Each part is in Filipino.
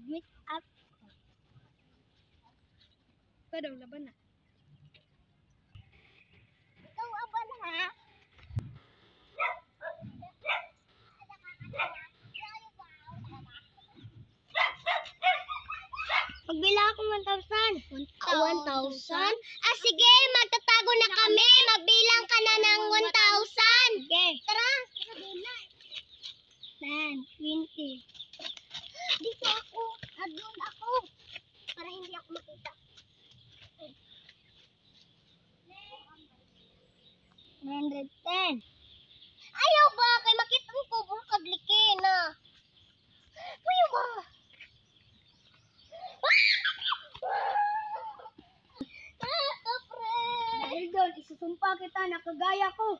Mag-make up. Ikaw daw, laban na. Ikaw aban ha? Magbila ako 1,000. 1,000? Ah, sige, magtatago na kami. Magbilang ka na ng 1,000. Okay. Tara. 10, 20. Dito ako. Doon ako. Para hindi ako makita. 110. Ayaw ba? Kay makita ko kagliki na. Ayaw ba? Dahil doon, isusumpa kita na kagaya ko.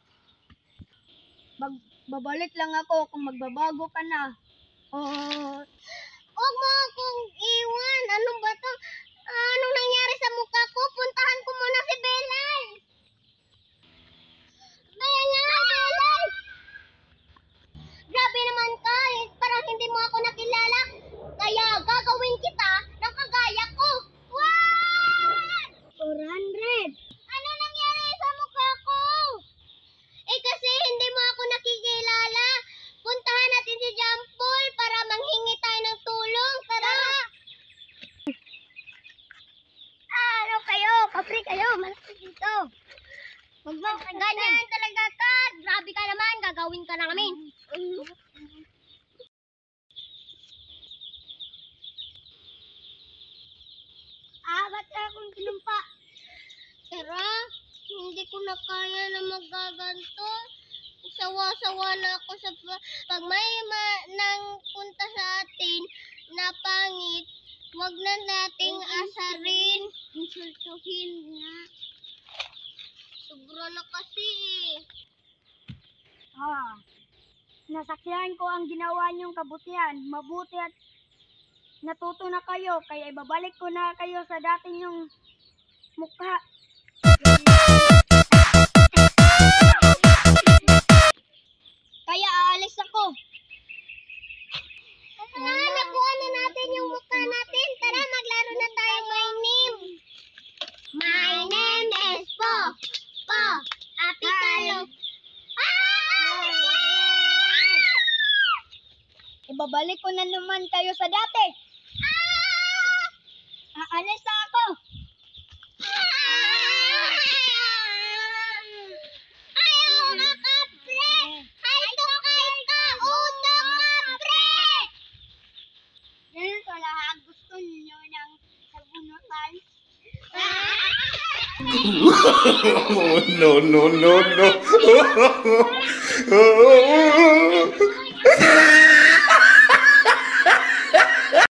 Babalik lang ako kung magbabago ka na. Huwag mo akong iwan. Ano ba to? Anong nangyari sa mukha ko? Puntahan ko muna si Belay. Belay! Grabe naman ka. Parang hindi mo ako nakilala. Kaya gagawin kita ng kagaya ko. 400. Ano nangyari sa mukha ko? Kasi hindi mo ako nakikilala. Puntahan natin si Jampol para manghingi tayo ng tulong. Tara! Ano kayo? Kapri kayo. Malaki dito. Huwag mo. Ganyan talaga ka. Grabe ka naman. Gagawin ka na namin. Ba't akong kinumpa? Tara, hindi ko na kaya na magaganto. Sawa-sawa na ako sa pag may nang punta sa atin na pangit, wag na nating asarin. Insultuhin na. Sobra na kasi. Nasaksihan ko ang ginawa niyong kabutihan. Mabuti at natuto na kayo, kaya ibabalik ko na kayo sa dati niyong mukha. Kaya aalis ako. Nakuha na natin yung mukha natin. Tara, maglaro na tayo. My name is Po. Happy Kalo. Ibabalik ko na naman kayo sa dati. Aalis na ako. Ayaw ka, kapre! Hayto ka, utang kapre! Ganun sa lahat, gusto niyo ng sabunutan? No.